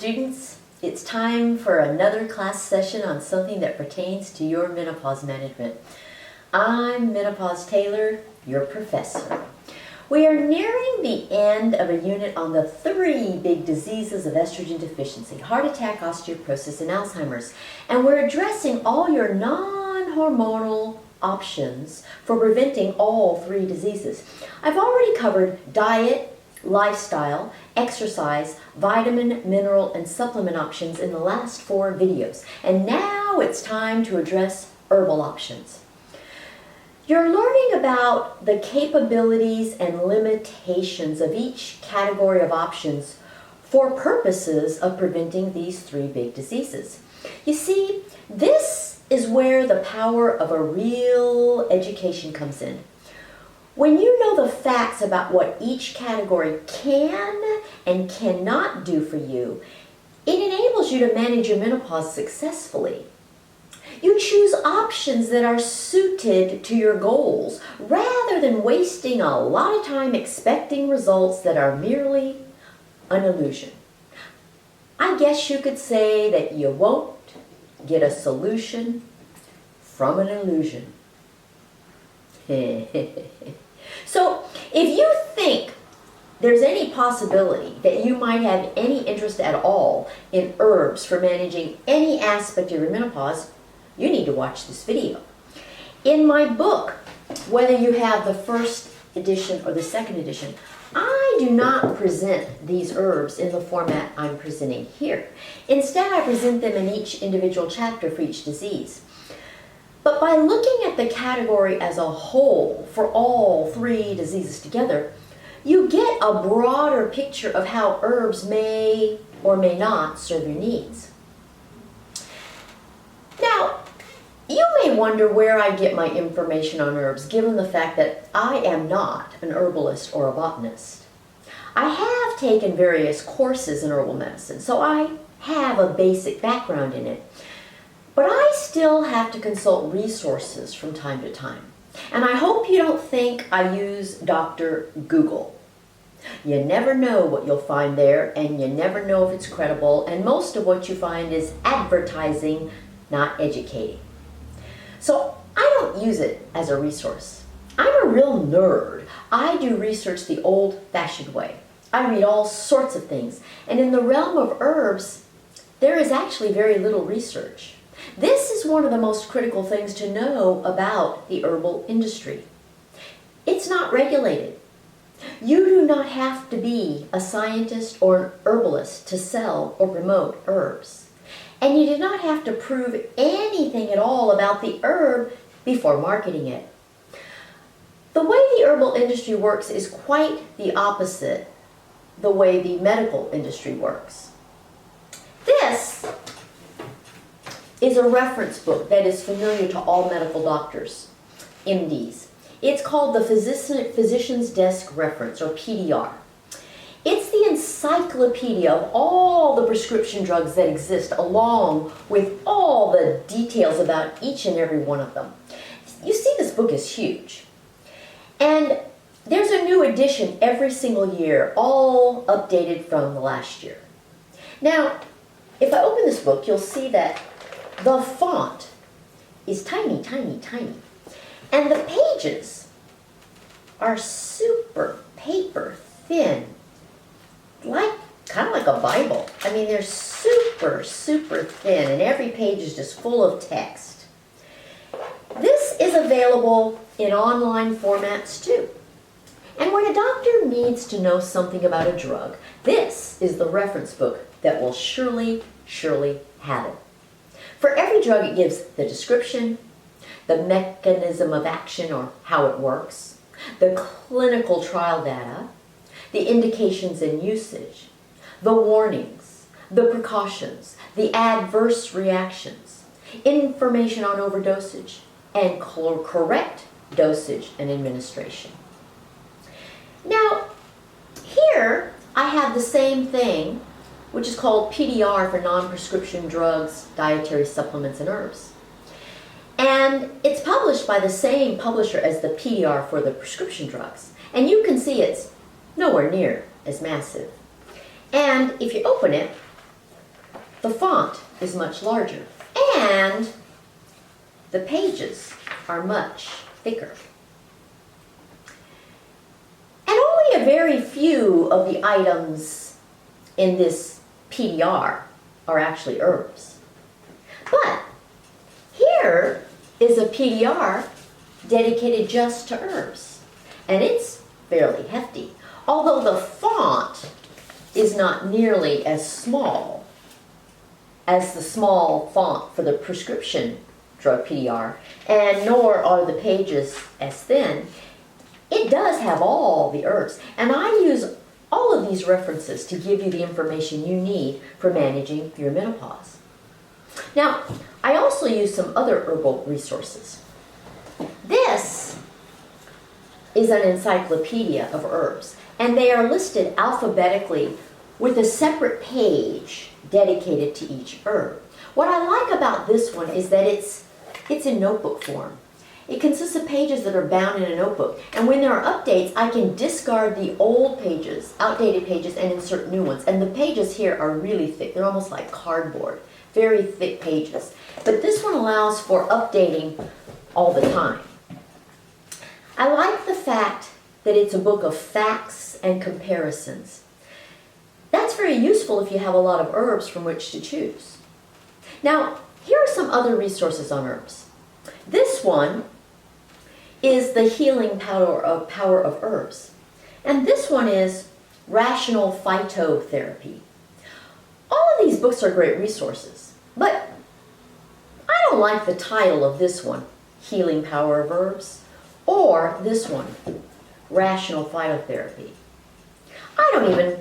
students. It's time for another class session on something that pertains to your menopause management. I'm Menopause Taylor, your professor. We are nearing the end of a unit on the 3 big diseases of estrogen deficiency: heart attack, osteoporosis, and Alzheimer's. And we're addressing all your non-hormonal options for preventing all 3 diseases. I've already covered diet, lifestyle, exercise, vitamin, mineral, and supplement options in the last 4 videos. And now it's time to address herbal options. You're learning about the capabilities and limitations of each category of options for purposes of preventing these 3 big diseases. You see, this is where the power of a real education comes in. When you know the facts about what each category can and cannot do for you, it enables you to manage your menopause successfully. You choose options that are suited to your goals rather than wasting a lot of time expecting results that are merely an illusion. I guess you could say that you won't get a solution from an illusion. So, if you think there's any possibility that you might have any interest at all in herbs for managing any aspect of your menopause, you need to watch this video. In my book, whether you have the first edition or the second edition, I do not present these herbs in the format I'm presenting here. Instead, I present them in each individual chapter for each disease. But by looking at the category as a whole for all 3 diseases together, you get a broader picture of how herbs may or may not serve your needs. Now, you may wonder where I get my information on herbs, given the fact that I am not an herbalist or a botanist. I have taken various courses in herbal medicine, so I have a basic background in it. But I still have to consult resources from time to time. And I hope you don't think I use Dr. Google. You never know what you'll find there, and you never know if it's credible, and most of what you find is advertising, not educating. So I don't use it as a resource. I'm a real nerd. I do research the old-fashioned way. I read all sorts of things, and in the realm of herbs, there is actually very little research. This is one of the most critical things to know about the herbal industry. It's not regulated. You do not have to be a scientist or an herbalist to sell or promote herbs. And you do not have to prove anything at all about the herb before marketing it. The way the herbal industry works is quite the opposite the way the medical industry works. This is a reference book that is familiar to all medical doctors, MDs. It's called the Physician's Desk Reference, or PDR. It's the encyclopedia of all the prescription drugs that exist, along with all the details about each and every one of them. You see, this book is huge. And there's a new edition every single year, all updated from the last year. Now, if I open this book, you'll see that the font is tiny, tiny, tiny. And the pages are super paper thin, kind of like a Bible. I mean, they're super, super thin, and every page is just full of text. This is available in online formats too. And when a doctor needs to know something about a drug, this is the reference book that will surely have it. For every drug, it gives the description, the mechanism of action or how it works, the clinical trial data, the indications and usage, the warnings, the precautions, the adverse reactions, information on overdosage, and correct dosage and administration. Now, here I have the same thing, which is called PDR for non-prescription drugs, dietary supplements, and herbs. And it's published by the same publisher as the PDR for the prescription drugs. And you can see it's nowhere near as massive. And if you open it, the font is much larger, and the pages are much thicker. And only a very few of the items in this PDR are actually herbs. But here is a PDR dedicated just to herbs, and it's fairly hefty, although the font is not nearly as small as the small font for the prescription drug PDR, and nor are the pages as thin. It does have all the herbs, and I use all of these references to give you the information you need for managing your menopause. Now, I also use some other herbal resources. This is an encyclopedia of herbs, and they are listed alphabetically with a separate page dedicated to each herb. What I like about this one is that it's in notebook form. It consists of pages that are bound in a notebook, and when there are updates, I can discard the old pages, outdated pages, and insert new ones. And the pages here are really thick. They're almost like cardboard, very thick pages. But this one allows for updating all the time. I like the fact that it's a book of facts and comparisons. That's very useful if you have a lot of herbs from which to choose. Now, here are some other resources on herbs. This one is the healing power of herbs. And this one is rational phytotherapy. All of these books are great resources, but I don't like the title of this one, Healing Power of Herbs, or this one, Rational Phytotherapy. I don't even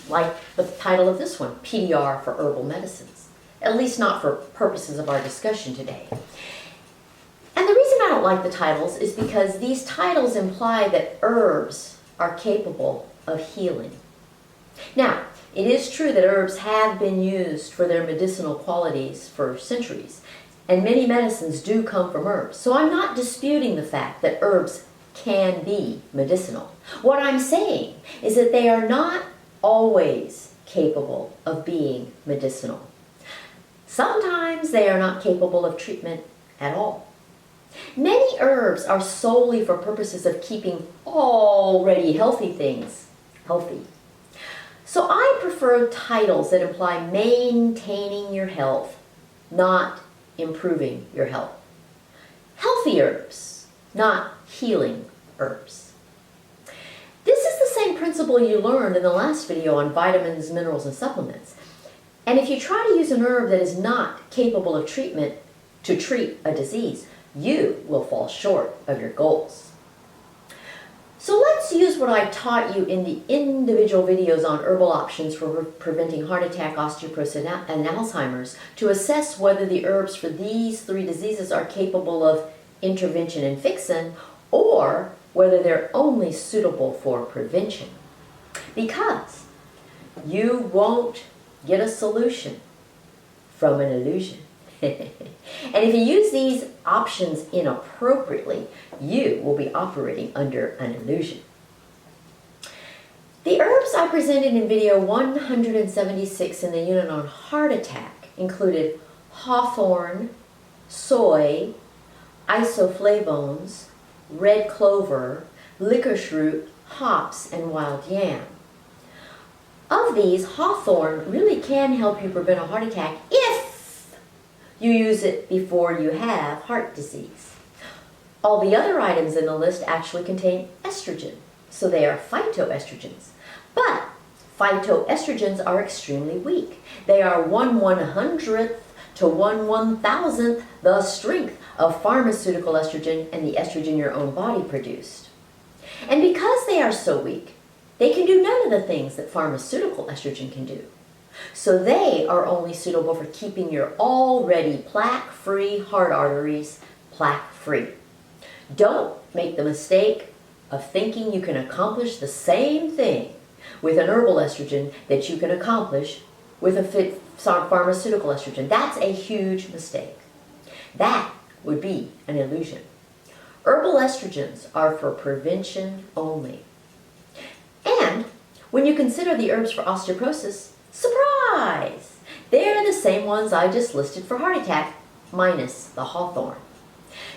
like the title of this one, PDR for Herbal Medicines, at least not for purposes of our discussion today. And the reason I don't like the titles is because these titles imply that herbs are capable of healing. Now, it is true that herbs have been used for their medicinal qualities for centuries, and many medicines do come from herbs. So I'm not disputing the fact that herbs can be medicinal. What I'm saying is that they are not always capable of being medicinal. Sometimes they are not capable of treatment at all. Many herbs are solely for purposes of keeping already healthy things healthy. So I prefer titles that imply maintaining your health, not improving your health. Healthy herbs, not healing herbs. This is the same principle you learned in the last video on vitamins, minerals, and supplements. And if you try to use an herb that is not capable of treatment to treat a disease, you will fall short of your goals. So let's use what I taught you in the individual videos on herbal options for preventing heart attack, osteoporosis, and Alzheimer's to assess whether the herbs for these three diseases are capable of intervention and fixin', or whether they're only suitable for prevention. Because you won't get a solution from an illusion. And if you use these options inappropriately, you will be operating under an illusion. The herbs I presented in video 176 in the unit on heart attack included hawthorn, soy, isoflavones, red clover, licorice root, hops, and wild yam. Of these, hawthorn really can help you prevent a heart attack if you use it before you have heart disease. All the other items in the list actually contain estrogen, so they are phytoestrogens. But phytoestrogens are extremely weak. They are 1/100th to 1/1000th the strength of pharmaceutical estrogen and the estrogen your own body produced. And because they are so weak, they can do none of the things that pharmaceutical estrogen can do. So they are only suitable for keeping your already plaque-free heart arteries plaque-free. Don't make the mistake of thinking you can accomplish the same thing with an herbal estrogen that you can accomplish with a pharmaceutical estrogen. That's a huge mistake. That would be an illusion. Herbal estrogens are for prevention only. And when you consider the herbs for osteoporosis, surprise! They're the same ones I just listed for heart attack, minus the hawthorn.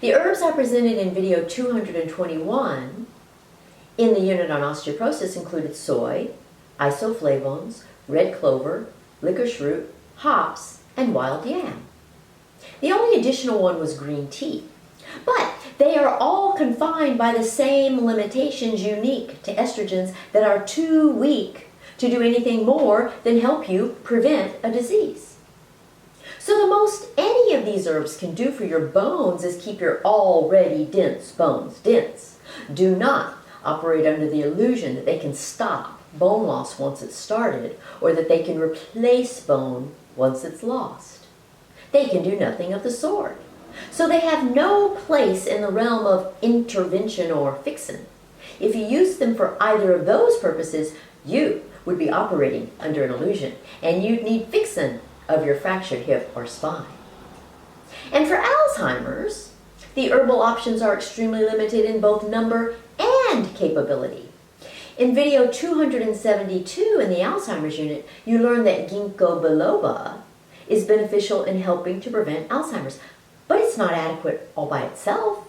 The herbs I presented in video 221 in the unit on osteoporosis included soy, isoflavones, red clover, licorice root, hops, and wild yam. The only additional one was green tea. But they are all confined by the same limitations unique to estrogens that are too weak to do anything more than help you prevent a disease. So the most any of these herbs can do for your bones is keep your already dense bones dense. Do not operate under the illusion that they can stop bone loss once it's started, or that they can replace bone once it's lost. They can do nothing of the sort. So they have no place in the realm of intervention or fixin'. If you use them for either of those purposes, you would be operating under an illusion, and you'd need fixin' of your fractured hip or spine. And for Alzheimer's, the herbal options are extremely limited in both number and capability. In video 272 in the Alzheimer's unit, you learned that ginkgo biloba is beneficial in helping to prevent Alzheimer's, but it's not adequate all by itself.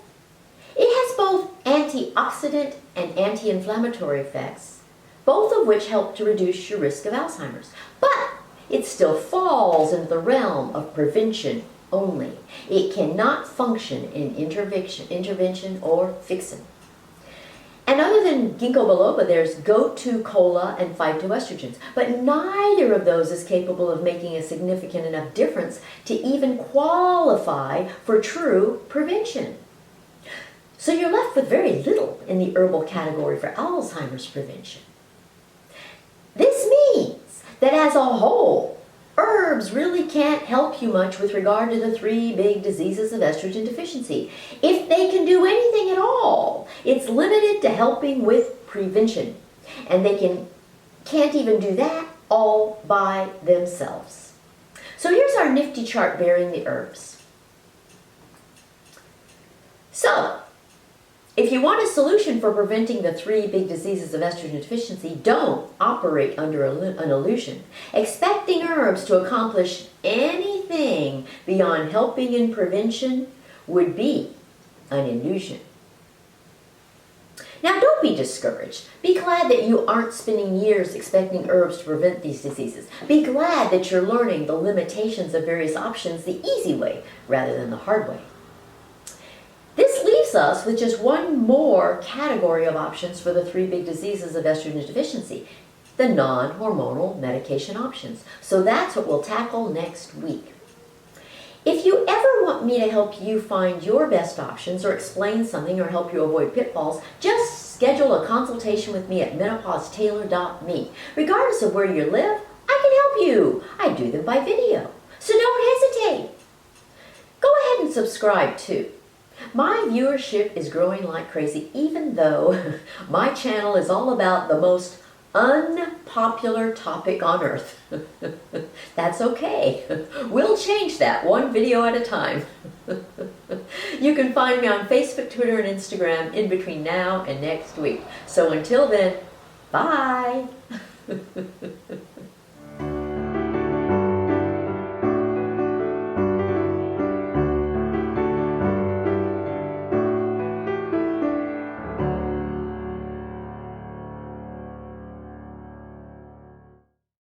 It has both antioxidant and anti-inflammatory effects, both of which help to reduce your risk of Alzheimer's. But it still falls into the realm of prevention only. It cannot function in intervention or fixing. And other than ginkgo biloba, there's goat-2 cola and phytoestrogens. But neither of those is capable of making a significant enough difference to even qualify for true prevention. So you're left with very little in the herbal category for Alzheimer's prevention. This means that as a whole, herbs really can't help you much with regard to the 3 big diseases of estrogen deficiency. If they can do anything at all, it's limited to helping with prevention. And they can't even do that all by themselves. So here's our nifty chart bearing the herbs. So, if you want a solution for preventing the 3 big diseases of estrogen deficiency, don't operate under an illusion. Expecting herbs to accomplish anything beyond helping in prevention would be an illusion. Now, don't be discouraged. Be glad that you aren't spending years expecting herbs to prevent these diseases. Be glad that you're learning the limitations of various options the easy way rather than the hard way. This leaves us with just one more category of options for the 3 big diseases of estrogen deficiency, the non-hormonal medication options. So that's what we'll tackle next week. If you ever want me to help you find your best options or explain something or help you avoid pitfalls, just schedule a consultation with me at menopausetailor.me. Regardless of where you live, I can help you. I do them by video, so don't hesitate. Go ahead and subscribe too. My viewership is growing like crazy, even though my channel is all about the most unpopular topic on earth. That's okay. We'll change that one video at a time. You can find me on Facebook, Twitter, and Instagram in between now and next week. So until then, bye.